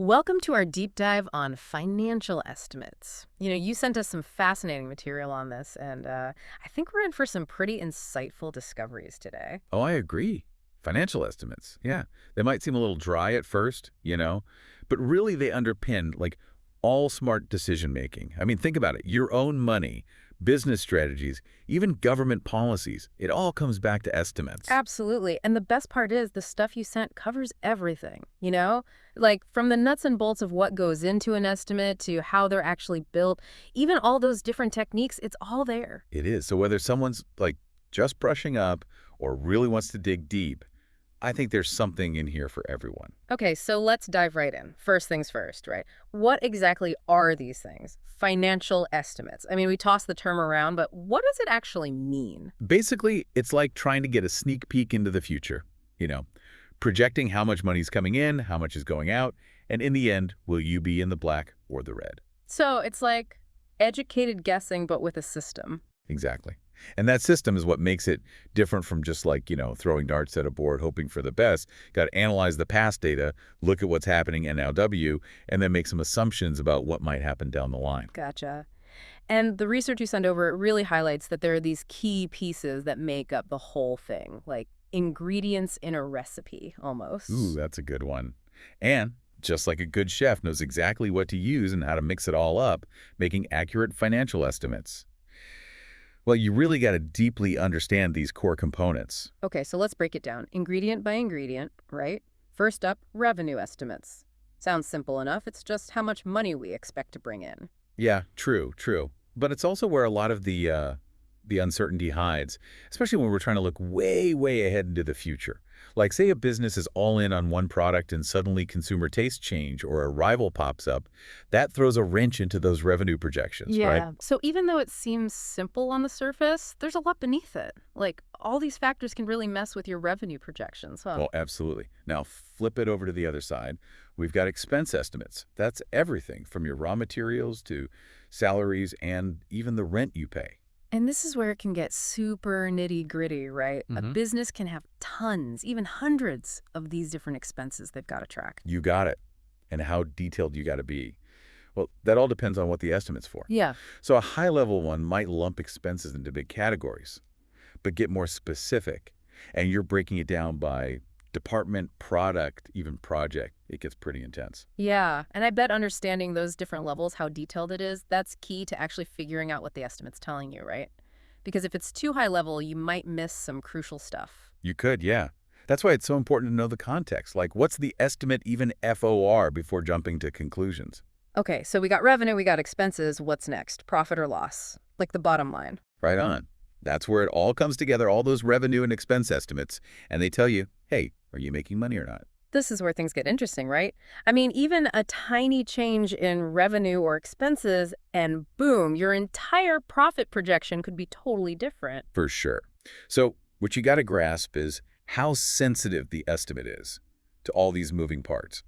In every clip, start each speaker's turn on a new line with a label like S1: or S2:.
S1: Welcome to our deep dive on financial estimates. You sent us some fascinating material on this, and I think we're in for some pretty insightful discoveries today.
S2: Oh, I agree. Financial estimates. Yeah. They might seem a little dry at first, but really they underpin all smart decision making. I mean, think about it. Your own money, business strategies, even government policies. It all comes back to estimates.
S1: Absolutely. And the best part is the stuff you sent covers everything. Like from the nuts and bolts of what goes into an estimate to how they're actually built, even all those different techniques, it's all there.
S2: It is. So whether someone's just brushing up or really wants to dig deep, I think there's something in here for everyone.
S1: Okay, so let's dive right in. First things first, right? What exactly are these things? Financial estimates. I mean, we toss the term around, but what does it actually mean?
S2: Basically, it's like trying to get a sneak peek into the future, projecting how much money's coming in, how much is going out, and in the end, will you be in the black or the red?
S1: So it's like educated guessing, but with a system.
S2: Exactly. And that system is what makes it different from just throwing darts at a board, hoping for the best. Got to analyze the past data, look at what's happening NLW, and then make some assumptions about what might happen down the line.
S1: Gotcha. And the research you send over, it really highlights that there are these key pieces that make up the whole thing, like ingredients in a recipe, almost.
S2: Ooh, that's a good one. And just like a good chef knows exactly what to use and how to mix it all up, making accurate financial estimates. Well, you really got to deeply understand these core components.
S1: Okay, so let's break it down, ingredient by ingredient, right? First up, revenue estimates. Sounds simple enough. It's just how much money we expect to bring in.
S2: Yeah, true. But it's also where a lot of the uncertainty hides, especially when we're trying to look way, way ahead into the future. Like, say a business is all in on one product and suddenly consumer tastes change or a rival pops up, that throws a wrench into those revenue projections, right?
S1: So even though it seems simple on the surface, there's a lot beneath it. Like, all these factors can really mess with your revenue projections, huh?
S2: Well, absolutely. Now, flip it over to the other side. We've got expense estimates. That's everything from your raw materials to salaries and even the rent you pay.
S1: And this is where it can get super nitty-gritty, right? A business can have tons, even hundreds of these different expenses they've got to track.
S2: You got it. And how detailed you got to be. Well, that all depends on what the estimate's for.
S1: Yeah.
S2: So a high-level one might lump expenses into big categories, but get more specific. And you're breaking it down by department, product, even project. It gets pretty intense.
S1: Yeah, and I bet understanding those different levels, how detailed it is, that's key to actually figuring out what the estimate's telling you, right? Because if it's too high level, you might miss some crucial stuff.
S2: You could, yeah. That's why it's so important to know the context. Like, what's the estimate even FOR before jumping to conclusions?
S1: Okay, so we got revenue, we got expenses. What's next? Profit or loss? Like the bottom line.
S2: Right on. That's where it all comes together, all those revenue and expense estimates, and they tell you, hey, are you making money or not?
S1: This is where things get interesting, right? I mean, even a tiny change in revenue or expenses, and boom, your entire profit projection could be totally different.
S2: For sure. So what you got to grasp is how sensitive the estimate is to all these moving parts.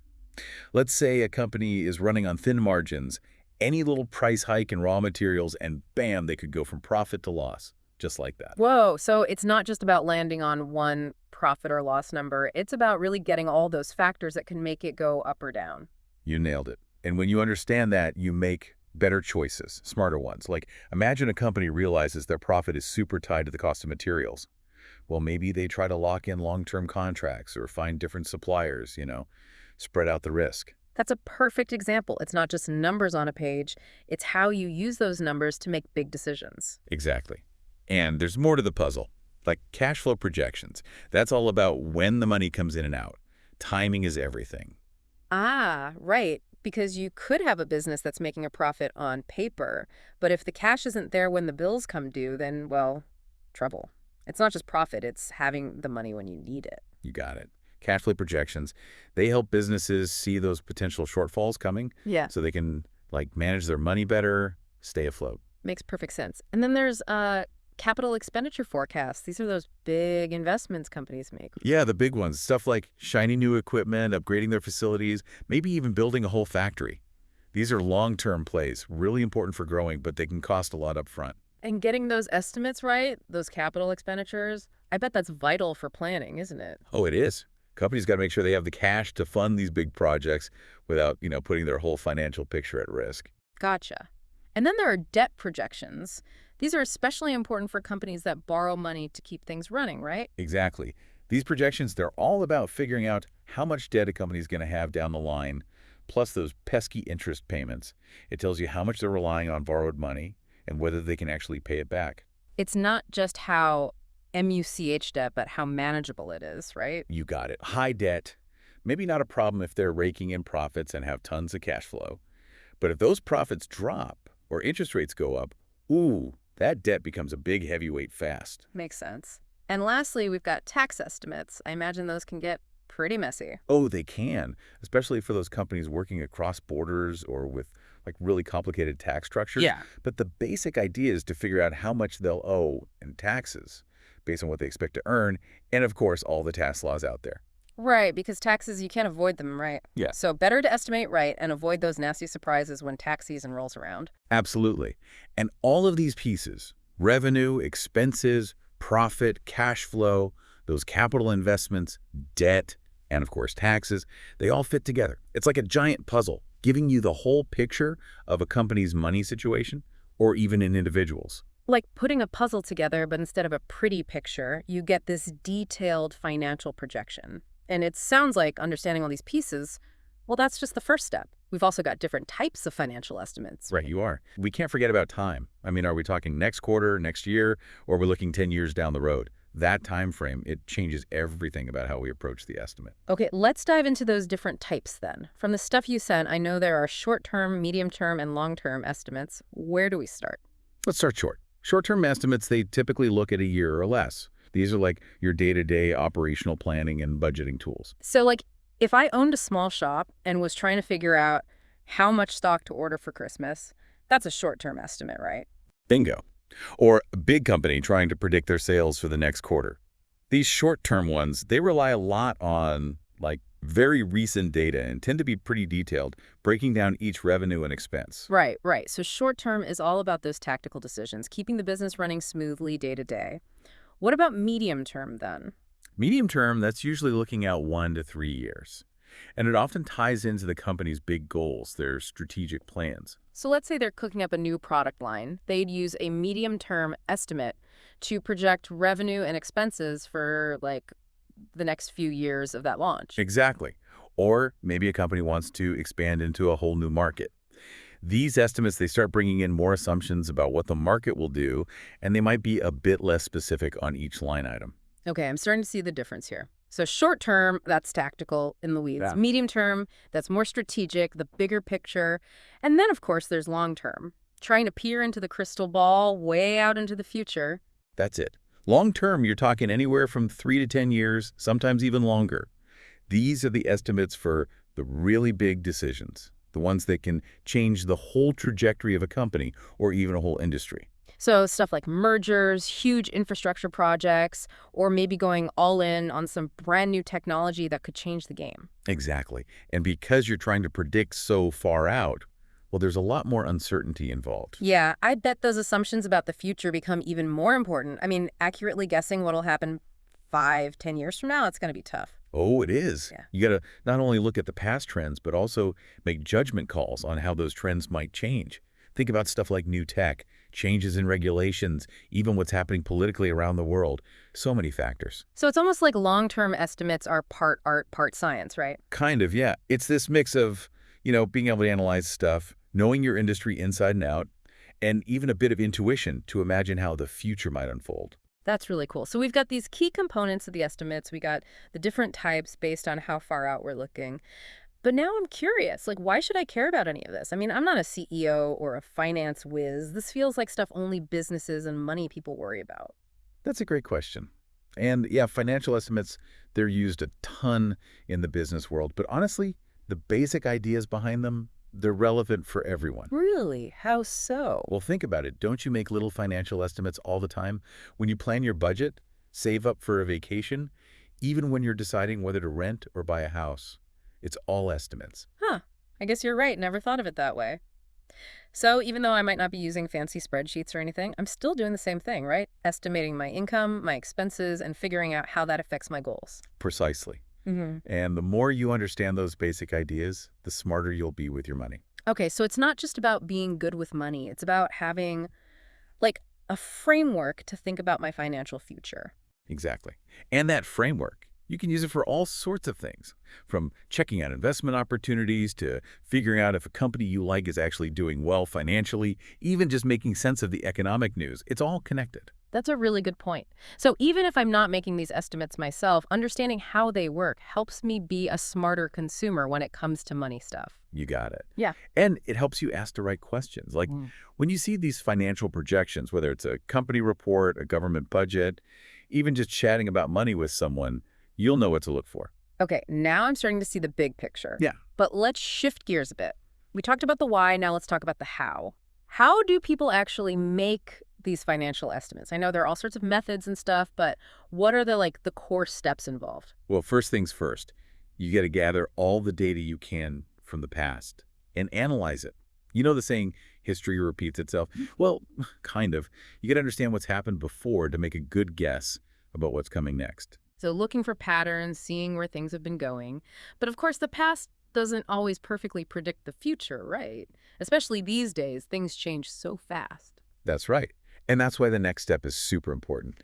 S2: Let's say a company is running on thin margins, any little price hike in raw materials, and bam, they could go from profit to loss, just like that.
S1: Whoa, so it's not just about landing on one profit or loss number. It's about really getting all those factors that can make it go up or down.
S2: You nailed it. And when you understand that, you make better choices, smarter ones. Like, imagine a company realizes their profit is super tied to the cost of materials. Well, maybe they try to lock in long-term contracts or find different suppliers, spread out the risk.
S1: That's a perfect example. It's not just numbers on a page. It's how you use those numbers to make big decisions.
S2: Exactly. And there's more to the puzzle, like cash flow projections. That's all about when the money comes in and out. Timing is everything.
S1: Ah, right. Because you could have a business that's making a profit on paper, but if the cash isn't there when the bills come due, then, well, trouble. It's not just profit, it's having the money when you need it.
S2: You got it. Cash flow projections, they help businesses see those potential shortfalls coming.
S1: Yeah.
S2: So they can, manage their money better, stay afloat.
S1: Makes perfect sense. And then there's capital expenditure forecasts. These are those big investments companies make.
S2: Yeah, the big ones. Stuff like shiny new equipment, upgrading their facilities, maybe even building a whole factory. These are long-term plays, really important for growing, but they can cost a lot up front.
S1: And getting those estimates right, those capital expenditures, I bet that's vital for planning, isn't it?
S2: Oh, it is. Companies got to make sure they have the cash to fund these big projects without, putting their whole financial picture at risk.
S1: Gotcha. And then there are debt projections. These are especially important for companies that borrow money to keep things running, right?
S2: Exactly. These projections, they're all about figuring out how much debt a company is going to have down the line, plus those pesky interest payments. It tells you how much they're relying on borrowed money and whether they can actually pay it back.
S1: It's not just how MUCH debt, but how manageable it is, right?
S2: You got it. High debt, maybe not a problem if they're raking in profits and have tons of cash flow. But if those profits drop or interest rates go up, ooh, that debt becomes a big heavyweight fast.
S1: Makes sense. And lastly, we've got tax estimates. I imagine those can get pretty messy.
S2: Oh, they can, especially for those companies working across borders or with really complicated tax structures.
S1: Yeah.
S2: But the basic idea is to figure out how much they'll owe in taxes based on what they expect to earn, and of course, all the tax laws out there.
S1: Right, because taxes, you can't avoid them, right?
S2: Yeah.
S1: So better to estimate right and avoid those nasty surprises when tax season rolls around.
S2: Absolutely. And all of these pieces, revenue, expenses, profit, cash flow, those capital investments, debt, and of course taxes, they all fit together. It's like a giant puzzle, giving you the whole picture of a company's money situation or even an individual's.
S1: Like putting a puzzle together, but instead of a pretty picture, you get this detailed financial projection. And it sounds like understanding all these pieces, well, that's just the first step. We've also got different types of financial estimates.
S2: Right, you are. We can't forget about time. I mean, are we talking next quarter, next year, or we're looking 10 years down the road? That time frame, it changes everything about how we approach the estimate.
S1: Okay, let's dive into those different types then. From the stuff you sent, I know there are short-term, medium-term, and long-term estimates. Where do we start?
S2: Let's start short. Short-term estimates, they typically look at a year or less. These are like your day-to-day operational planning and budgeting tools.
S1: So, like, if I owned a small shop and was trying to figure out how much stock to order for Christmas, that's a short-term estimate, right?
S2: Bingo. Or a big company trying to predict their sales for the next quarter. These short-term ones, they rely a lot on very recent data and tend to be pretty detailed, breaking down each revenue and expense.
S1: Right, right. So short-term is all about those tactical decisions, keeping the business running smoothly day to day. What about medium-term then?
S2: Medium term, that's usually looking out 1 to 3 years. And it often ties into the company's big goals, their strategic plans.
S1: So let's say they're cooking up a new product line. They'd use a medium-term estimate to project revenue and expenses for, the next few years of that launch.
S2: Exactly. Or maybe a company wants to expand into a whole new market. These estimates, they start bringing in more assumptions about what the market will do, and they might be a bit less specific on each line item.
S1: Okay, I'm starting to see the difference here. So short term, that's tactical in the weeds.
S2: Yeah.
S1: Medium term, that's more strategic, the bigger picture. And then, of course, there's long term, trying to peer into the crystal ball way out into the future.
S2: That's it. Long term, you're talking anywhere from 3 to 10 years, sometimes even longer. These are the estimates for the really big decisions, the ones that can change the whole trajectory of a company or even a whole industry.
S1: So stuff like mergers, huge infrastructure projects, or maybe going all in on some brand new technology that could change the game.
S2: Exactly. And because you're trying to predict so far out, well, there's a lot more uncertainty involved.
S1: Yeah, I bet those assumptions about the future become even more important. I mean, accurately guessing what'll happen 5, 10 years from now, it's going to be tough.
S2: Oh, it is.
S1: Yeah.
S2: You got to not only look at the past trends, but also make judgment calls on how those trends might change. Think about stuff like new tech, changes in regulations, even what's happening politically around the world. So many factors.
S1: So it's almost like long-term estimates are part art, part science, right?
S2: Kind of, yeah. It's this mix of, being able to analyze stuff, knowing your industry inside and out, and even a bit of intuition to imagine how the future might unfold.
S1: That's really cool. So we've got these key components of the estimates. We got the different types based on how far out we're looking. But now I'm curious, why should I care about any of this? I mean, I'm not a CEO or a finance whiz. This feels like stuff only businesses and money people worry about.
S2: That's a great question. And yeah, financial estimates, they're used a ton in the business world. But honestly, the basic ideas behind them, they're relevant for everyone.
S1: Really? How so?
S2: Well, think about it. Don't you make little financial estimates all the time? When you plan your budget, save up for a vacation, even when you're deciding whether to rent or buy a house, it's all estimates.
S1: Huh. I guess you're right. Never thought of it that way. So even though I might not be using fancy spreadsheets or anything, I'm still doing the same thing, right? Estimating my income, my expenses, and figuring out how that affects my goals.
S2: Precisely.
S1: Hmm.
S2: And the more you understand those basic ideas, the smarter you'll be with your money.
S1: Okay, so it's not just about being good with money. It's about having, like, a framework to think about my financial future.
S2: Exactly. And that framework, you can use it for all sorts of things, from checking out investment opportunities to figuring out if a company you like is actually doing well financially, even just making sense of the economic news. It's all connected.
S1: That's a really good point. So even if I'm not making these estimates myself, understanding how they work helps me be a smarter consumer when it comes to money stuff.
S2: You got it.
S1: Yeah.
S2: And it helps you ask the right questions. Like
S1: Mm.
S2: when you see these financial projections, whether it's a company report, a government budget, even just chatting about money with someone, you'll know what to look for.
S1: Okay, now I'm starting to see the big picture.
S2: Yeah.
S1: But let's shift gears a bit. We talked about the why, now let's talk about the how. How do people actually make these financial estimates? I know there are all sorts of methods and stuff, but what are the core steps involved?
S2: Well, first things first, you got to gather all the data you can from the past and analyze it. You know the saying, history repeats itself? Well, kind of. You got to understand what's happened before to make a good guess about what's coming next.
S1: So looking for patterns, seeing where things have been going. But of course, the past doesn't always perfectly predict the future, right? Especially these days, things change so fast.
S2: That's right. And that's why the next step is super important.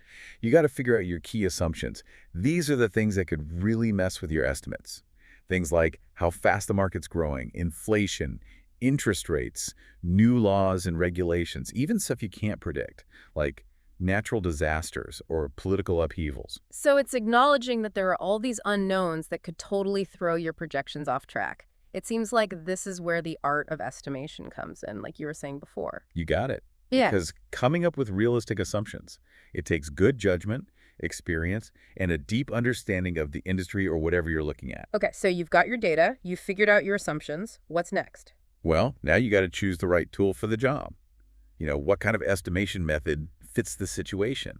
S2: You got to figure out your key assumptions. These are the things that could really mess with your estimates. Things like how fast the market's growing, inflation, interest rates, new laws and regulations, even stuff you can't predict, like natural disasters or political upheavals.
S1: So it's acknowledging that there are all these unknowns that could totally throw your projections off track. It seems like this is where the art of estimation comes in, like you were saying before.
S2: You got it.
S1: Yeah.
S2: Because coming up with realistic assumptions, it takes good judgment, experience, and a deep understanding of the industry or whatever you're looking at.
S1: Okay, so you've got your data, you've figured out your assumptions. What's next?
S2: Well, now you got to choose the right tool for the job. You know, what kind of estimation method fits the situation?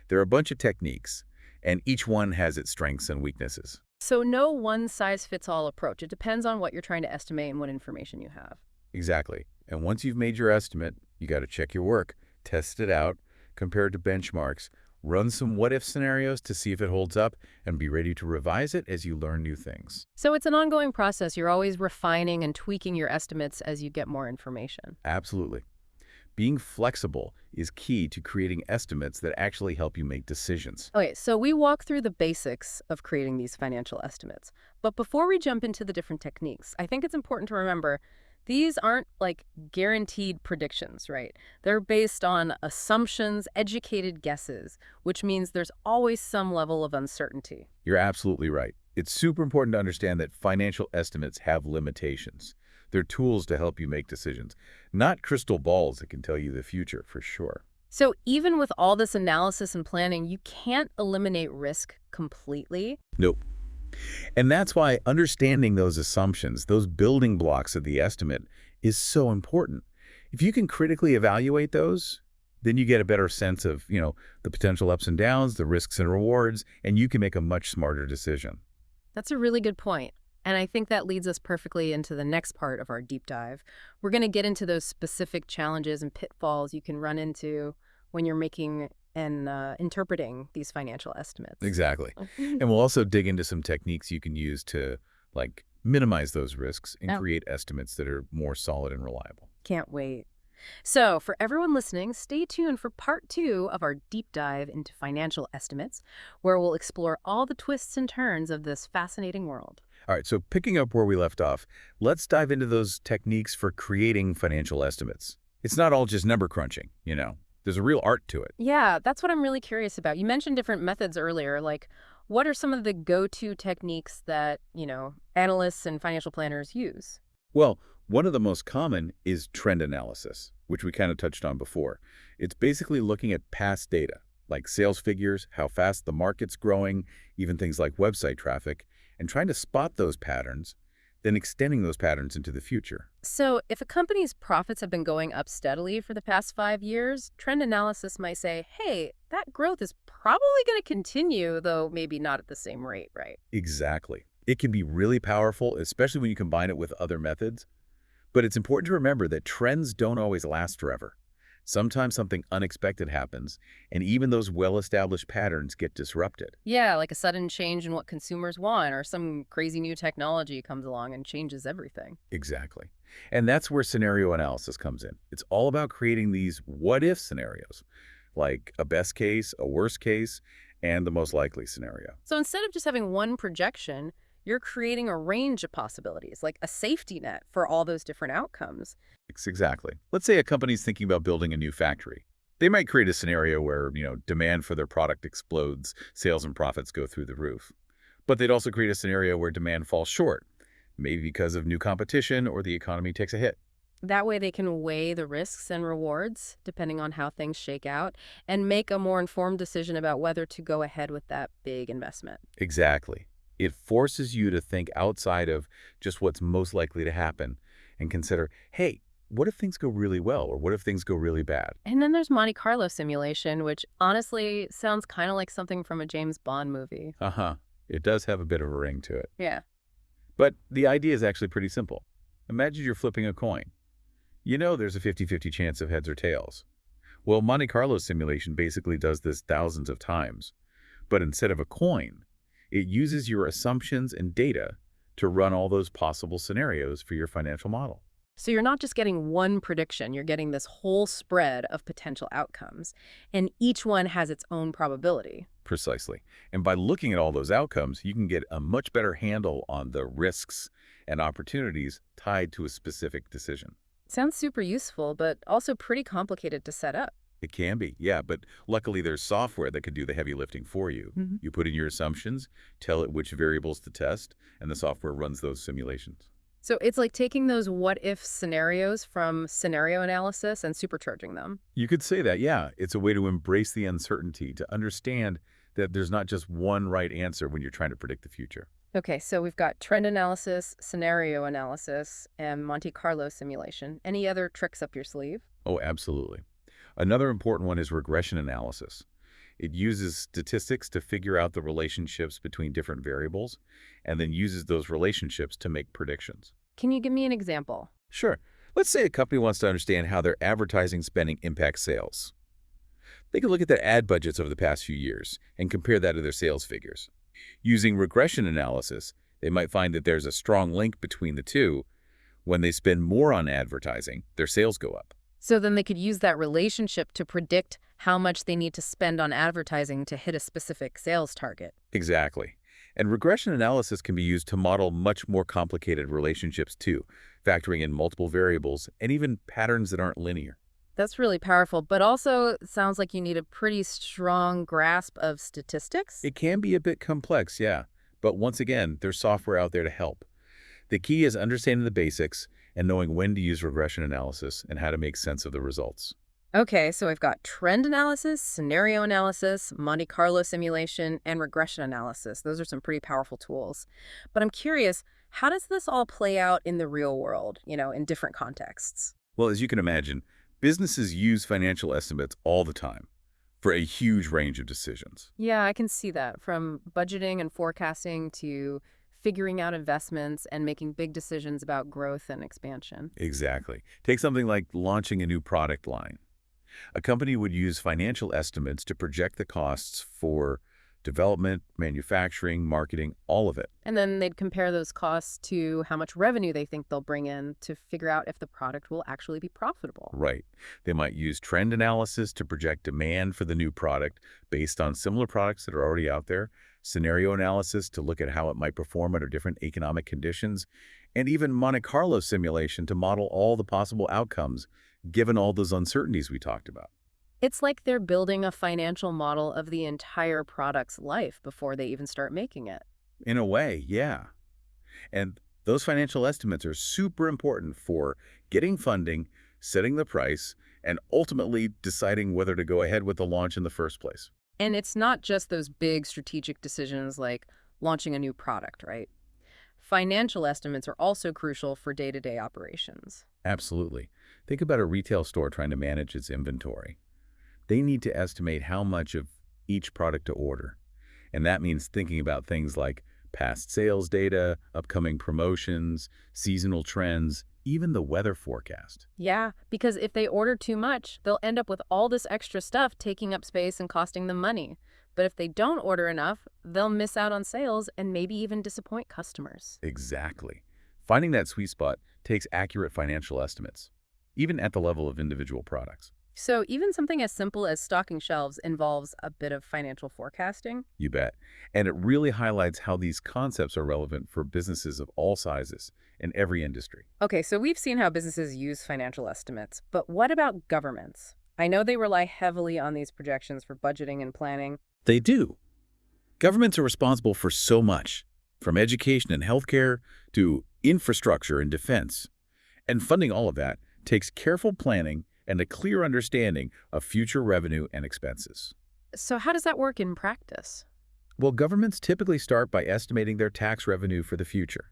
S2: There are a bunch of techniques, and each one has its strengths and weaknesses.
S1: So no one-size-fits-all approach. It depends on what you're trying to estimate and what information you have.
S2: Exactly. And once you've made your estimate, you got to check your work, test it out, compare it to benchmarks, run some what-if scenarios to see if it holds up, and be ready to revise it as you learn new things.
S1: So it's an ongoing process. You're always refining and tweaking your estimates as you get more information.
S2: Absolutely. Being flexible is key to creating estimates that actually help you make decisions.
S1: Okay, so we walk through the basics of creating these financial estimates. But before we jump into the different techniques, I think it's important to remember these aren't like guaranteed predictions, right? They're based on assumptions, educated guesses, which means there's always some level of uncertainty.
S2: You're absolutely right. It's super important to understand that financial estimates have limitations. They're tools to help you make decisions, not crystal balls that can tell you the future for sure.
S1: So even with all this analysis and planning, you can't eliminate risk completely.
S2: Nope. And that's why understanding those assumptions, those building blocks of the estimate, is so important. If you can critically evaluate those, then you get a better sense of, the potential ups and downs, the risks and rewards, and you can make a much smarter decision.
S1: That's a really good point. And I think that leads us perfectly into the next part of our deep dive. We're going to get into those specific challenges and pitfalls you can run into when you're making and interpreting these financial estimates.
S2: Exactly. And we'll also dig into some techniques you can use to, minimize those risks and create estimates that are more solid and reliable.
S1: Can't wait. So for everyone listening, stay tuned for part 2 of our deep dive into financial estimates, where we'll explore all the twists and turns of this fascinating world.
S2: All right, so picking up where we left off, let's dive into those techniques for creating financial estimates. It's not all just number crunching, There's a real art to it.
S1: Yeah, that's what I'm really curious about. You mentioned different methods earlier, like what are some of the go-to techniques that, analysts and financial planners use?
S2: Well, one of the most common is trend analysis, which we kind of touched on before. It's basically looking at past data, like sales figures, how fast the market's growing, even things like website traffic, and trying to spot those patterns, then extending those patterns into the future.
S1: So if a company's profits have been going up steadily for the past 5 years, trend analysis might say, hey, that growth is probably going to continue, though maybe not at the same rate, right?
S2: Exactly. It can be really powerful, especially when you combine it with other methods. But it's important to remember that trends don't always last forever. Sometimes something unexpected happens, and even those well-established patterns get disrupted.
S1: Yeah, like a sudden change in what consumers want, or some crazy new technology comes along and changes everything.
S2: Exactly. And that's where scenario analysis comes in. It's all about creating these what-if scenarios, like a best case, a worst case, and the most likely scenario.
S1: So instead of just having one projection, you're creating a range of possibilities, like a safety net for all those different outcomes.
S2: Exactly. Let's say a company's thinking about building a new factory. They might create a scenario where, demand for their product explodes, sales and profits go through the roof. But they'd also create a scenario where demand falls short, maybe because of new competition or the economy takes a hit.
S1: That way they can weigh the risks and rewards, depending on how things shake out, and make a more informed decision about whether to go ahead with that big investment.
S2: Exactly. It forces you to think outside of just what's most likely to happen and consider, hey, what if things go really well or what if things go really bad?
S1: And then there's Monte Carlo simulation, which honestly sounds kind of like something from a James Bond movie.
S2: Uh-huh. It does have a bit of a ring to it.
S1: Yeah.
S2: But the idea is actually pretty simple. Imagine you're flipping a coin. You know there's a 50-50 chance of heads or tails. Well, Monte Carlo simulation basically does this thousands of times. But instead of a coin, it uses your assumptions and data to run all those possible scenarios for your financial model.
S1: So you're not just getting one prediction, you're getting this whole spread of potential outcomes, and each one has its own probability.
S2: Precisely. And by looking at all those outcomes, you can get a much better handle on the risks and opportunities tied to a specific decision.
S1: Sounds super useful, but also pretty complicated to set up.
S2: It can be, yeah, but luckily there's software that can do the heavy lifting for you.
S1: Mhm.
S2: You put in your assumptions, tell it which variables to test, and the software runs those simulations.
S1: So it's like taking those what-if scenarios from scenario analysis and supercharging them.
S2: You could say that, yeah. It's a way to embrace the uncertainty, to understand that there's not just one right answer when you're trying to predict the future.
S1: Okay, so we've got trend analysis, scenario analysis, and Monte Carlo simulation. Any other tricks up your sleeve?
S2: Oh, absolutely. Another important one is regression analysis. It uses statistics to figure out the relationships between different variables and then uses those relationships to make predictions.
S1: Can you give me an example?
S2: Sure. Let's say a company wants to understand how their advertising spending impacts sales. They can look at their ad budgets over the past few years and compare that to their sales figures. Using regression analysis, they might find that there's a strong link between the two. When they spend more on advertising, their sales go up.
S1: So then they could use that relationship to predict how much they need to spend on advertising to hit a specific sales target.
S2: Exactly. And regression analysis can be used to model much more complicated relationships too, factoring in multiple variables and even patterns that aren't linear.
S1: That's really powerful, but also sounds like you need a pretty strong grasp of statistics.
S2: It can be a bit complex, yeah, but once again, there's software out there to help. The key is understanding the basics and knowing when to use regression analysis and how to make sense of the results.
S1: Okay, so I've got trend analysis, scenario analysis, Monte Carlo simulation, and regression analysis. Those are some pretty powerful tools. But I'm curious, how does this all play out in the real world, in different contexts?
S2: Well, as you can imagine, businesses use financial estimates all the time for a huge range of decisions.
S1: Yeah, I can see that, from budgeting and forecasting to figuring out investments and making big decisions about growth and expansion.
S2: Exactly. Take something like launching a new product line. A company would use financial estimates to project the costs for development, manufacturing, marketing, all of it.
S1: And then they'd compare those costs to how much revenue they think they'll bring in to figure out if the product will actually be profitable.
S2: Right. They might use trend analysis to project demand for the new product based on similar products that are already out there, scenario analysis to look at how it might perform under different economic conditions, and even Monte Carlo simulation to model all the possible outcomes given all those uncertainties we talked about.
S1: It's like they're building a financial model of the entire product's life before they even start making it.
S2: In a way, yeah. And those financial estimates are super important for getting funding, setting the price, and ultimately deciding whether to go ahead with the launch in the first place.
S1: And it's not just those big strategic decisions like launching a new product, right? Financial estimates are also crucial for day-to-day operations.
S2: Absolutely. Think about a retail store trying to manage its inventory. They need to estimate how much of each product to order. And that means thinking about things like past sales data, upcoming promotions, seasonal trends, even the weather forecast.
S1: Yeah, because if they order too much, they'll end up with all this extra stuff taking up space and costing them money. But if they don't order enough, they'll miss out on sales and maybe even disappoint customers.
S2: Exactly. Finding that sweet spot takes accurate financial estimates, even at the level of individual products.
S1: So even something as simple as stocking shelves involves a bit of financial forecasting.
S2: You bet. And it really highlights how these concepts are relevant for businesses of all sizes in every industry.
S1: Okay, so we've seen how businesses use financial estimates, but what about governments? I know they rely heavily on these projections for budgeting and planning.
S2: They do. Governments are responsible for so much, from education and healthcare to infrastructure and defense. And funding all of that takes careful planning and a clear understanding of future revenue and expenses.
S1: So how does that work in practice?
S2: Well, governments typically start by estimating their tax revenue for the future.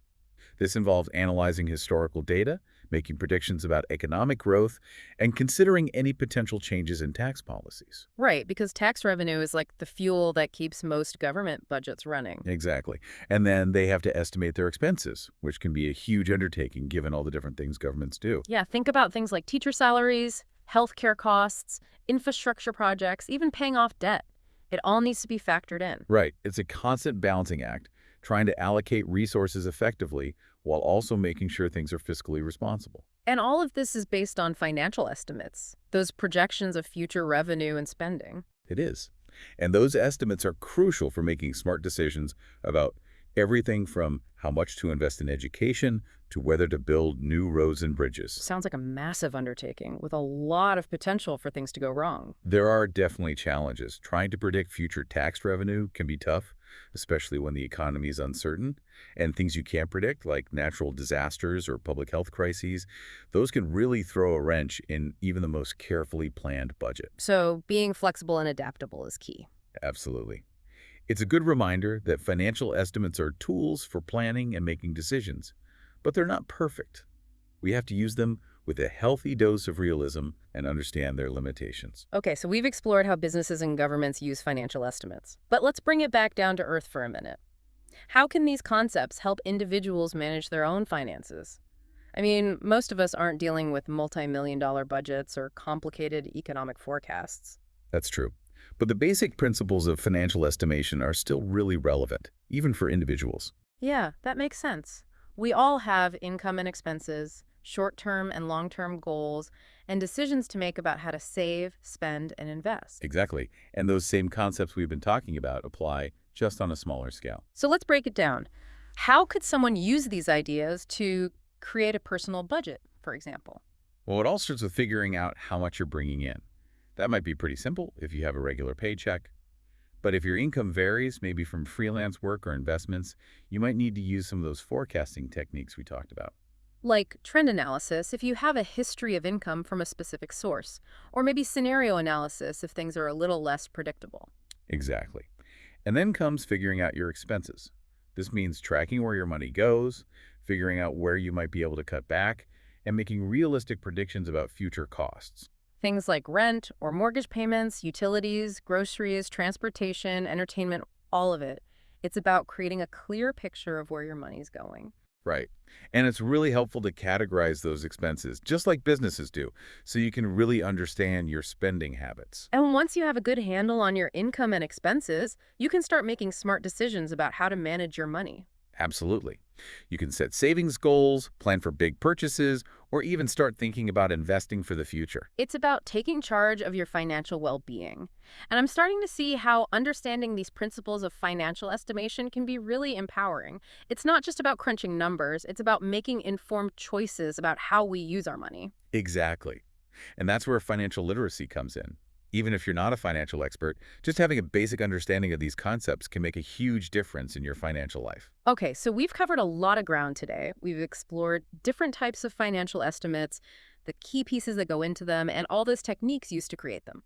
S2: This involves analyzing historical data, making predictions about economic growth, and considering any potential changes in tax policies.
S1: Right, because tax revenue is like the fuel that keeps most government budgets running.
S2: Exactly. And then they have to estimate their expenses, which can be a huge undertaking given all the different things governments do.
S1: Yeah, think about things like teacher salaries, healthcare costs, infrastructure projects, even paying off debt. It all needs to be factored in.
S2: Right. It's a constant balancing act, trying to allocate resources effectively while also making sure things are fiscally responsible.
S1: And all of this is based on financial estimates, those projections of future revenue and spending.
S2: It is. And those estimates are crucial for making smart decisions about everything from how much to invest in education to whether to build new roads and bridges.
S1: Sounds like a massive undertaking with a lot of potential for things to go wrong.
S2: There are definitely challenges. Trying to predict future tax revenue can be tough, especially when the economy is uncertain. And things you can't predict, like natural disasters or public health crises, those can really throw a wrench in even the most carefully planned budget.
S1: So being flexible and adaptable is key.
S2: Absolutely. It's a good reminder that financial estimates are tools for planning and making decisions, but they're not perfect. We have to use them with a healthy dose of realism and understand their limitations.
S1: Okay, so we've explored how businesses and governments use financial estimates. But let's bring it back down to earth for a minute. How can these concepts help individuals manage their own finances? I mean, most of us aren't dealing with multi-million-dollar budgets or complicated economic forecasts.
S2: That's true. But the basic principles of financial estimation are still really relevant, even for individuals.
S1: Yeah, that makes sense. We all have income and expenses, short-term and long-term goals, and decisions to make about how to save, spend, and invest.
S2: Exactly. And those same concepts we've been talking about apply just on a smaller scale.
S1: So let's break it down. How could someone use these ideas to create a personal budget, for example?
S2: Well, it all starts with figuring out how much you're bringing in. That might be pretty simple if you have a regular paycheck. But if your income varies, maybe from freelance work or investments, you might need to use some of those forecasting techniques we talked about.
S1: Like trend analysis if you have a history of income from a specific source, or maybe scenario analysis if things are a little less predictable.
S2: Exactly. And then comes figuring out your expenses. This means tracking where your money goes, figuring out where you might be able to cut back, and making realistic predictions about future costs.
S1: Things like rent or mortgage payments, utilities, groceries, transportation, entertainment, all of it. It's about creating a clear picture of where your money's going.
S2: Right. And it's really helpful to categorize those expenses, just like businesses do, so you can really understand your spending habits.
S1: And once you have a good handle on your income and expenses, you can start making smart decisions about how to manage your money.
S2: Absolutely. You can set savings goals, plan for big purchases, or even start thinking about investing for the future.
S1: It's about taking charge of your financial well-being. And I'm starting to see how understanding these principles of financial estimation can be really empowering. It's not just about crunching numbers, it's about making informed choices about how we use our money.
S2: Exactly. And that's where financial literacy comes in. Even if you're not a financial expert, just having a basic understanding of these concepts can make a huge difference in your financial life.
S1: Okay, so we've covered a lot of ground today. We've explored different types of financial estimates, the key pieces that go into them, and all those techniques used to create them.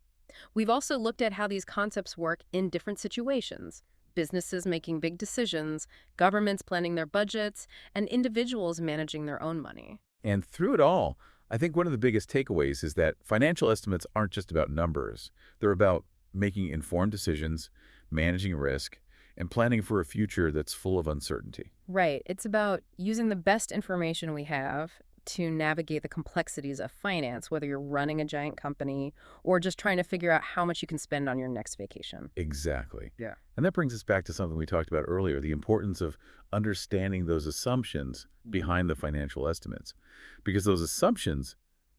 S1: We've also looked at how these concepts work in different situations. Businesses making big decisions, governments planning their budgets, and individuals managing their own money.
S2: And through it all, I think one of the biggest takeaways is that financial estimates aren't just about numbers. They're about making informed decisions, managing risk, and planning for a future that's full of uncertainty.
S1: Right. It's about using the best information we have to navigate the complexities of finance, whether you're running a giant company or just trying to figure out how much you can spend on your next vacation.
S2: Exactly.
S1: Yeah.
S2: And that brings us back to something we talked about earlier, the importance of understanding those assumptions behind the financial estimates. Because those assumptions,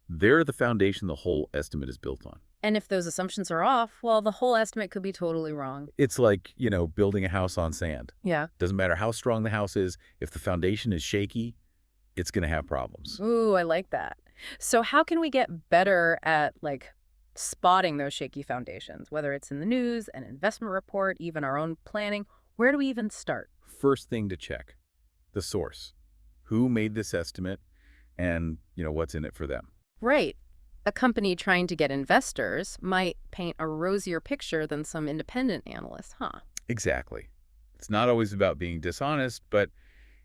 S2: they're the foundation the whole estimate is built on.
S1: And if those assumptions are off, well, the whole estimate could be totally wrong.
S2: It's like, building a house on sand.
S1: Yeah.
S2: Doesn't matter how strong the house is, if the foundation is shaky, it's going to have problems.
S1: Ooh, I like that. So how can we get better at spotting those shaky foundations, whether it's in the news, an investment report, even our own planning? Where do we even start?
S2: First thing to check, the source. Who made this estimate and, what's in it for them?
S1: Right. A company trying to get investors might paint a rosier picture than some independent analyst, huh?
S2: Exactly. It's not always about being dishonest, but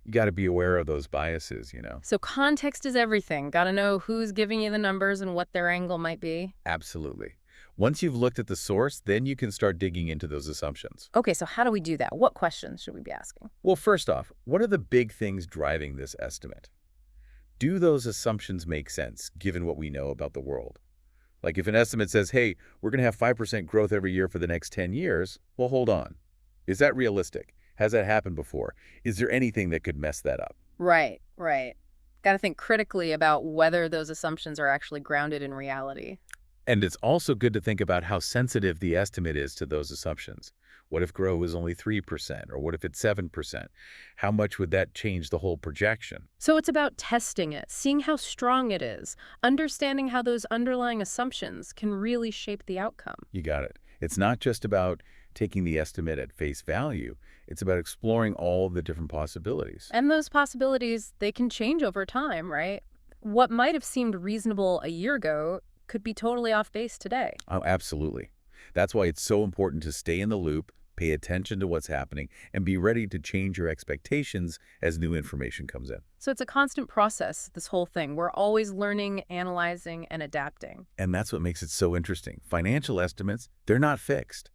S2: you got to be aware of those biases.
S1: So context is everything. Got to know who's giving you the numbers and what their angle might be.
S2: Absolutely. Once you've looked at the source, then you can start digging into those assumptions.
S1: Okay, so how do we do that? What questions should we be asking?
S2: Well, first off, what are the big things driving this estimate? Do those assumptions make sense, given what we know about the world? Like if an estimate says, hey, we're going to have 5% growth every year for the next 10 years, well, hold on. Is that realistic? Has that happened before? Is there anything that could mess that up?
S1: Right, right. Got to think critically about whether those assumptions are actually grounded in reality.
S2: And it's also good to think about how sensitive the estimate is to those assumptions. What if growth is only 3%, or what if it's 7%? How much would that change the whole projection?
S1: So it's about testing it, seeing how strong it is, understanding how those underlying assumptions can really shape the outcome.
S2: You got it. It's not just about taking the estimate at face value. It's about exploring all the different possibilities.
S1: And those possibilities, they can change over time, right? What might have seemed reasonable a year ago could be totally off base today.
S2: Oh, absolutely. That's why it's so important to stay in the loop, pay attention to what's happening, and be ready to change your expectations as new information comes in.
S1: So it's a constant process, this whole thing. We're always learning, analyzing, and adapting.
S2: And that's what makes it so interesting. Financial estimates, they're not fixed.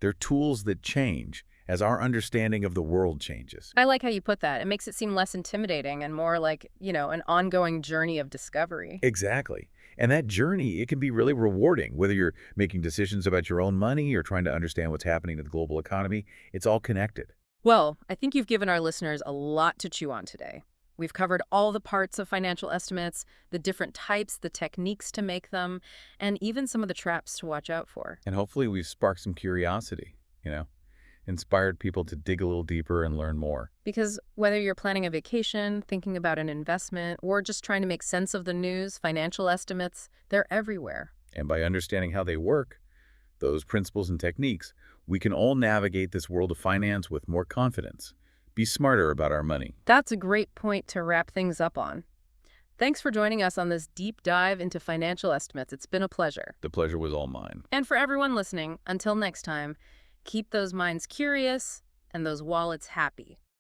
S2: They're tools that change as our understanding of the world changes.
S1: I like how you put that. It makes it seem less intimidating and more like, an ongoing journey of discovery.
S2: Exactly. And that journey, it can be really rewarding, whether you're making decisions about your own money or trying to understand what's happening in the global economy. It's all connected.
S1: Well, I think you've given our listeners a lot to chew on today. We've covered all the parts of financial estimates, the different types, the techniques to make them, and even some of the traps to watch out for.
S2: And hopefully we've sparked some curiosity, inspired people to dig a little deeper and learn more.
S1: Because whether you're planning a vacation, thinking about an investment, or just trying to make sense of the news, financial estimates, they're everywhere.
S2: And by understanding how they work, those principles and techniques, we can all navigate this world of finance with more confidence, be smarter about our money.
S1: That's a great point to wrap things up on. Thanks for joining us on this deep dive into financial estimates. It's been a pleasure.
S2: The pleasure was all mine.
S1: And for everyone listening, until next time, keep those minds curious and those wallets happy.